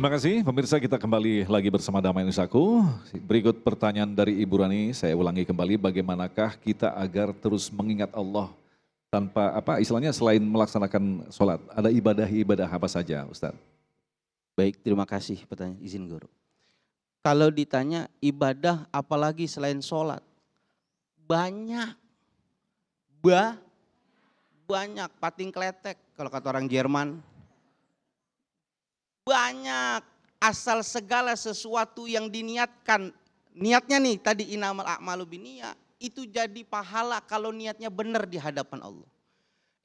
Terima kasih pemirsa, kita kembali lagi bersama Damai Nusaku. Berikut pertanyaan dari Ibu Rani, saya ulangi kembali, bagaimanakah kita agar terus mengingat Allah tanpa istilahnya selain melaksanakan sholat, ada ibadah-ibadah apa saja Ustaz? Baik, terima kasih pertanyaan, izin guru. Kalau ditanya ibadah apalagi selain sholat, banyak, banyak, pating kletek kalau kata orang Jerman. Banyak, asal segala sesuatu yang diniatkan, niatnya nih tadi inamal a'malu binniyah, itu jadi pahala kalau niatnya benar di hadapan Allah.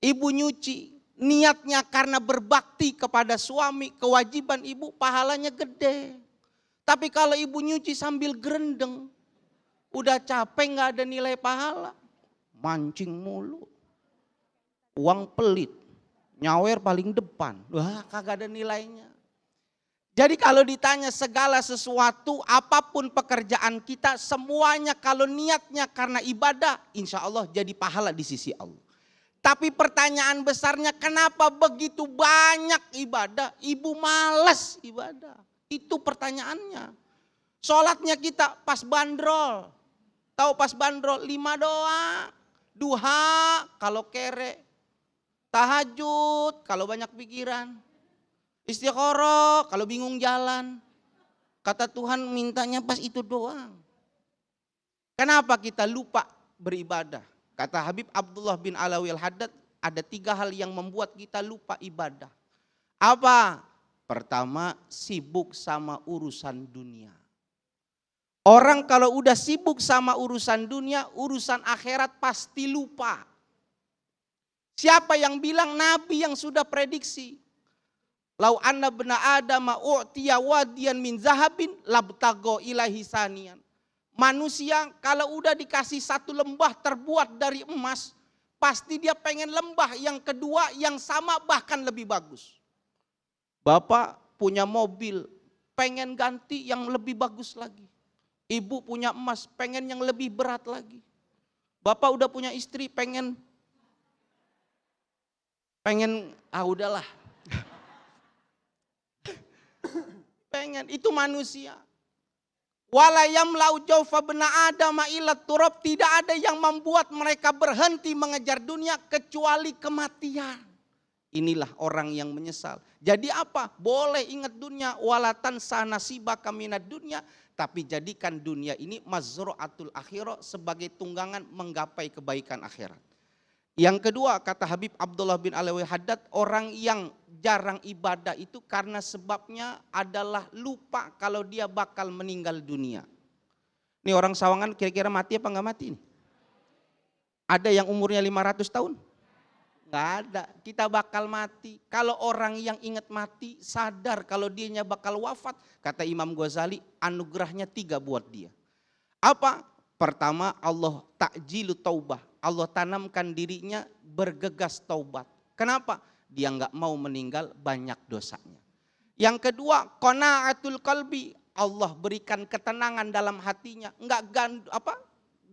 Ibu nyuci, niatnya karena berbakti kepada suami, kewajiban ibu, pahalanya gede. Tapi kalau ibu nyuci sambil gerendeng, udah capek gak ada nilai pahala, mancing mulu, uang pelit, nyawer paling depan, wah kagak ada nilainya. Jadi kalau ditanya segala sesuatu, apapun pekerjaan kita, semuanya kalau niatnya karena ibadah, insya Allah jadi pahala di sisi Allah. Tapi pertanyaan besarnya, kenapa begitu banyak ibadah, ibu malas ibadah? Itu pertanyaannya. Sholatnya kita pas bandrol, tahu pas bandrol 5 doang, duha kalau kere, tahajud kalau banyak pikiran, istikharah kalau bingung jalan. Kata Tuhan mintanya pas itu doang. Kenapa kita lupa beribadah? Kata Habib Abdullah bin Alawi Al-Haddad, ada 3 hal yang membuat kita lupa ibadah. Apa? Pertama, sibuk sama urusan dunia. Orang kalau udah sibuk sama urusan dunia, urusan akhirat pasti lupa. Siapa yang bilang? Nabi yang sudah prediksi. Lau anna bena adama u'tiya wadiyan min zahabin labtago ilahi sanian. Manusia kalau udah dikasih 1 lembah terbuat dari emas, pasti dia pengen lembah yang kedua yang sama bahkan lebih bagus. Bapak punya mobil, pengen ganti yang lebih bagus lagi. Ibu punya emas, pengen yang lebih berat lagi. Bapak udah punya istri, pengen udahlah. Pengen, itu manusia. Walayam lau jaufa bena adama ilat turab, tidak ada yang membuat mereka berhenti mengejar dunia kecuali kematian. Inilah orang yang menyesal. Jadi apa? Boleh ingat dunia, walatan sanasibaka minad dunia, tapi jadikan dunia ini mazru'atul akhirah, sebagai tunggangan menggapai kebaikan akhirat. Yang kedua, kata Habib Abdullah bin Alawi Haddad, orang yang jarang ibadah itu karena sebabnya adalah lupa kalau dia bakal meninggal dunia. Ini orang Sawangan kira-kira mati apa enggak mati nih? Ada yang umurnya 500 tahun? Enggak ada, kita bakal mati. Kalau orang yang ingat mati, sadar kalau dianya bakal wafat, kata Imam Ghazali, anugerahnya 3 buat dia. Apa? Pertama, Allah takjilu taubah. Allah tanamkan dirinya bergegas taubat. Kenapa? Dia enggak mau meninggal banyak dosanya. Yang kedua, qanaatul qalbi. Allah berikan ketenangan dalam hatinya. Enggak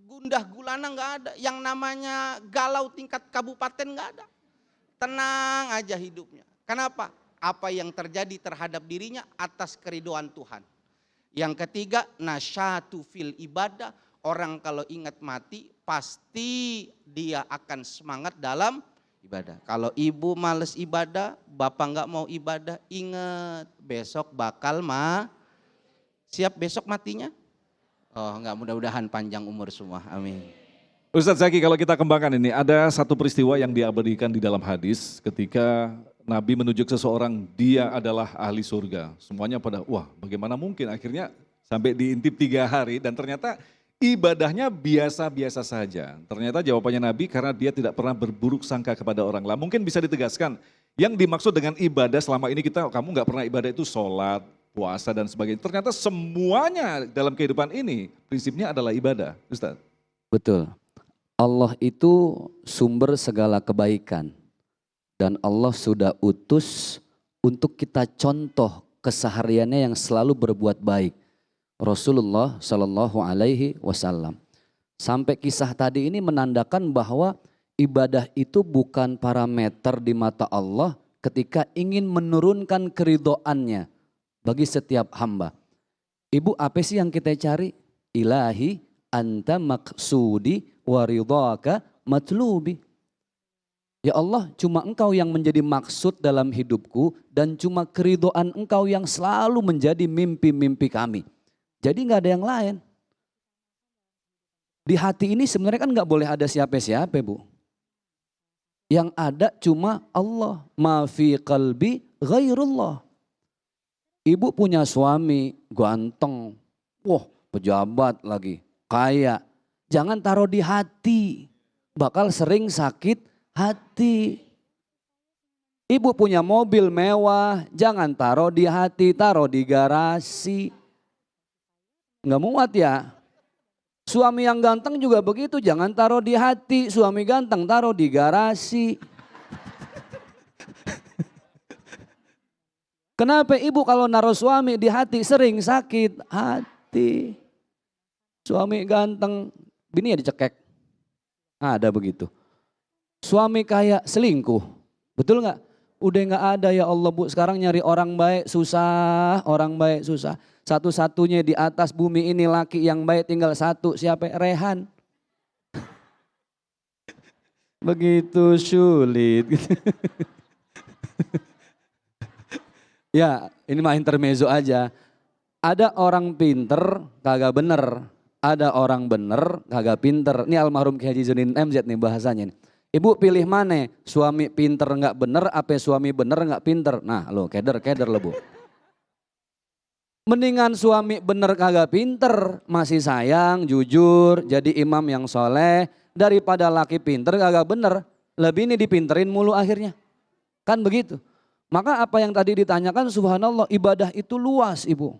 gundah gulana enggak ada. Yang namanya galau tingkat kabupaten enggak ada. Tenang aja hidupnya. Kenapa? Apa yang terjadi terhadap dirinya atas keridhaan Tuhan. Yang ketiga, nasyatu fil ibadah. Orang kalau ingat mati, pasti dia akan semangat dalam ibadah. Kalau ibu males ibadah, bapak nggak mau ibadah, ingat besok bakal siap besok matinya? Oh nggak, mudah-mudahan panjang umur semua, amin. Ustadz Zaki, kalau kita kembangkan ini, ada satu peristiwa yang diabadikan di dalam hadis ketika Nabi menunjuk seseorang, dia adalah ahli surga. Semuanya pada, wah bagaimana mungkin, akhirnya sampai diintip 3 hari dan ternyata ibadahnya biasa-biasa saja. Ternyata jawabannya Nabi karena dia tidak pernah berburuk sangka kepada orang lain. Mungkin bisa ditegaskan, yang dimaksud dengan ibadah selama ini kamu nggak pernah ibadah itu sholat, puasa dan sebagainya. Ternyata semuanya dalam kehidupan ini prinsipnya adalah ibadah, Ustaz. Betul. Allah itu sumber segala kebaikan. Dan Allah sudah utus untuk kita contoh kesehariannya yang selalu berbuat baik. Rasulullah Shallallahu Alaihi Wasallam. Sampai kisah tadi ini menandakan bahwa ibadah itu bukan parameter di mata Allah ketika ingin menurunkan keridhoannya. bagi setiap hamba. Ibu, apa sih yang kita cari? Ilahi anta maksudi waridhaka matlubi. Ya Allah, cuma engkau yang menjadi maksud dalam hidupku dan cuma keridhaan engkau yang selalu menjadi mimpi-mimpi kami. Jadi nggak ada yang lain. Di hati ini sebenarnya kan nggak boleh ada siapa-siapa, Bu. Yang ada cuma Allah. Ma fi qalbi ghairullah. Ibu punya suami ganteng, wah pejabat lagi, kaya. Jangan taruh di hati, bakal sering sakit hati. Ibu punya mobil mewah, jangan taruh di hati, taruh di garasi. Nggak muat ya. Suami yang ganteng juga begitu, jangan taruh di hati. Suami ganteng taruh di garasi. Kenapa ibu kalau naruh suami di hati sering sakit hati? Suami ganteng, bini ya dicekek. Ada begitu. Suami kaya selingkuh, betul nggak? Udah nggak ada ya Allah Bu, sekarang nyari orang baik susah, orang baik susah. Satu-satunya di atas bumi ini laki yang baik tinggal satu, siapa? Rehan. Begitu sulit. Ya ini mah intermezzo aja. Ada orang pinter kagak bener, ada orang bener kagak pinter. Ini almarhum Ki Haji Zunin MZ nih bahasanya nih. Ibu pilih mana? Suami pinter nggak bener, apa suami bener nggak pinter? Nah lo keder lo Bu. Mendingan suami bener kagak pinter, masih sayang, jujur, jadi imam yang soleh. Daripada laki pinter kagak bener, lebih ini dipinterin mulu akhirnya. Kan begitu. Maka apa yang tadi ditanyakan subhanallah, ibadah itu luas Ibu.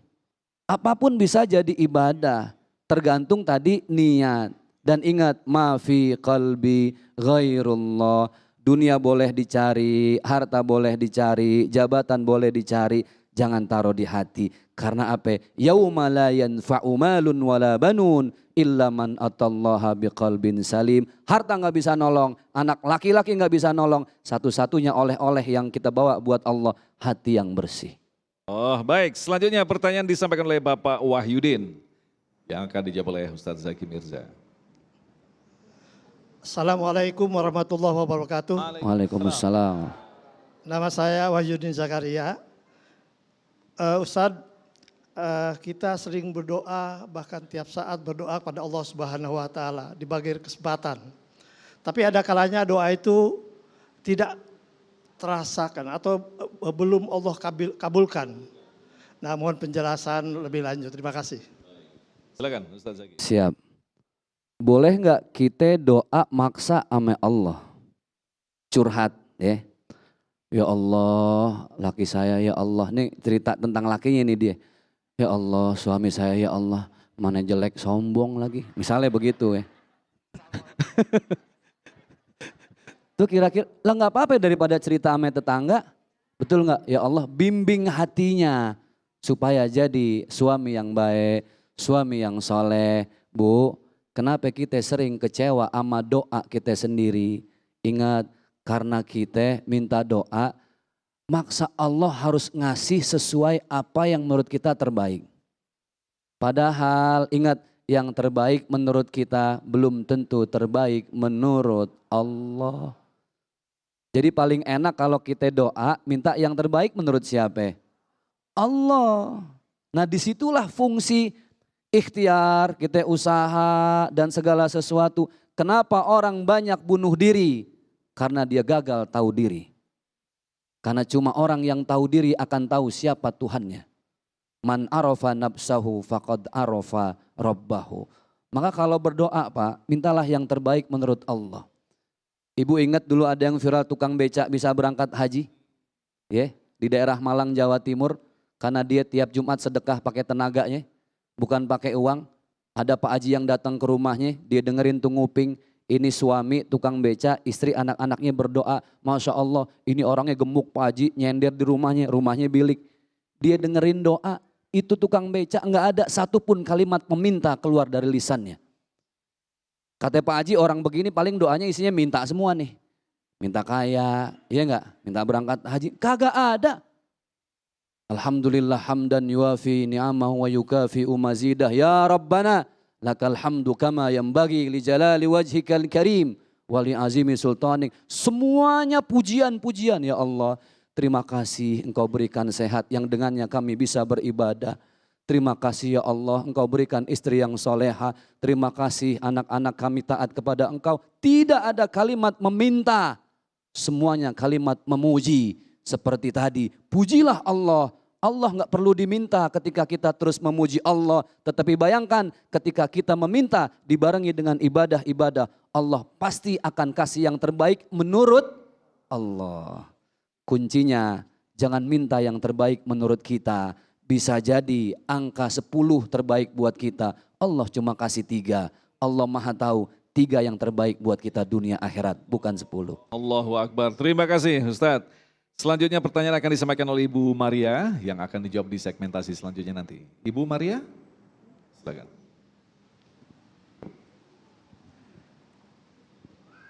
Apapun bisa jadi ibadah, tergantung tadi niat. Dan ingat, ma fi qalbi ghairullah. Dunia boleh dicari, harta boleh dicari, jabatan boleh dicari. Jangan taruh di hati. Karena apa? Yauma la yanfa'u malun wala banun illa man atallaha biqalbin salim. Harta nggak bisa nolong, anak laki-laki nggak bisa nolong. Satu-satunya oleh-oleh yang kita bawa buat Allah, hati yang bersih. Oh baik, selanjutnya pertanyaan disampaikan oleh Bapak Wahyudin yang akan dijawab oleh Ustadz Zaki Mirza. Assalamualaikum warahmatullahi wabarakatuh. Waalaikumsalam. Nama saya Wahyudin Zakaria. Ustadz, kita sering berdoa, bahkan tiap saat berdoa kepada Allah Subhanahu wa Ta'ala di berbagai kesempatan. Tapi ada kalanya doa itu tidak terasakan atau belum Allah kabulkan. Nah, mohon penjelasan lebih lanjut. Terima kasih. Silakan Ustadz Zaki. Siap. Boleh nggak kita doa maksa sama Allah? Curhat ya. Ya Allah, laki saya ya Allah. Nih cerita tentang lakinya nih dia. Ya Allah, suami saya ya Allah. Mana jelek, sombong lagi. Misalnya begitu ya. Tuh kira-kira, lah nggak apa-apa daripada cerita sama tetangga. Betul nggak? Ya Allah, bimbing hatinya. Supaya jadi suami yang baik, suami yang soleh. Bu, kenapa kita sering kecewa sama doa kita sendiri? Ingat, karena kita minta doa, maksa Allah harus ngasih sesuai apa yang menurut kita terbaik. Padahal ingat, yang terbaik menurut kita belum tentu terbaik menurut Allah. Jadi paling enak kalau kita doa minta yang terbaik menurut siapa? Allah. Nah disitulah fungsi ikhtiar, kita usaha dan segala sesuatu. Kenapa orang banyak bunuh diri? Karena dia gagal tahu diri. Karena cuma orang yang tahu diri akan tahu siapa Tuhannya. Man arafa nafsahu faqad arafa rabbahu. Maka kalau berdoa Pak, mintalah yang terbaik menurut Allah. Ibu ingat dulu ada yang viral tukang becak bisa berangkat haji? Ya, di daerah Malang, Jawa Timur. Karena dia tiap Jumat sedekah pakai tenaganya, bukan pakai uang. Ada Pak Haji yang datang ke rumahnya, dia dengerin tuh nguping. Ini suami tukang beca, istri anak-anaknya berdoa. Masya Allah ini orangnya gemuk Pak Haji, nyender di rumahnya, rumahnya bilik. Dia dengerin doa, itu tukang beca nggak ada satupun kalimat meminta keluar dari lisannya. Kata Pak Haji orang begini paling doanya isinya minta semua nih. Minta kaya, iya nggak? Minta berangkat haji, kagak ada. Alhamdulillah hamdan yuafi ni'amahu wa yukafi'u mazidah. Ya Rabbana lakal hamdu kama yanbaghi li jalali wajhikal karim wa li azimi sultanik. Semuanya pujian-pujian ya Allah. Terima kasih Engkau berikan sehat yang dengannya kami bisa beribadah. Terima kasih ya Allah Engkau berikan istri yang soleha. Terima kasih anak-anak kami taat kepada Engkau. Tidak ada kalimat meminta. Semuanya kalimat memuji. Seperti tadi, pujilah Allah. Allah nggak perlu diminta ketika kita terus memuji Allah. Tetapi bayangkan ketika kita meminta dibarengi dengan ibadah-ibadah. Allah pasti akan kasih yang terbaik menurut Allah. Kuncinya jangan minta yang terbaik menurut kita. Bisa jadi angka 10 terbaik buat kita. Allah cuma kasih 3. Allah maha tahu 3 yang terbaik buat kita dunia akhirat. Bukan 10. Allahu Akbar. Terima kasih Ustadz. Selanjutnya pertanyaan akan disampaikan oleh Ibu Maria yang akan dijawab di segmentasi selanjutnya nanti. Ibu Maria, silakan.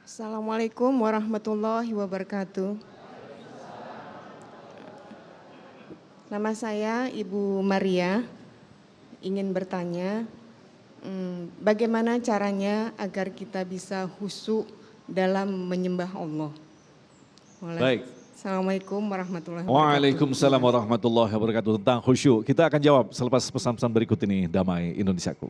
Assalamualaikum warahmatullahi wabarakatuh. Nama saya Ibu Maria, ingin bertanya bagaimana caranya agar kita bisa khusyuk dalam menyembah Allah. Baik. Assalamualaikum warahmatullahi wabarakatuh. Waalaikumsalam warahmatullahi wabarakatuh. Tentang khusyuk. Kita akan jawab selepas pesan-pesan berikut ini. Damai Indonesiaku.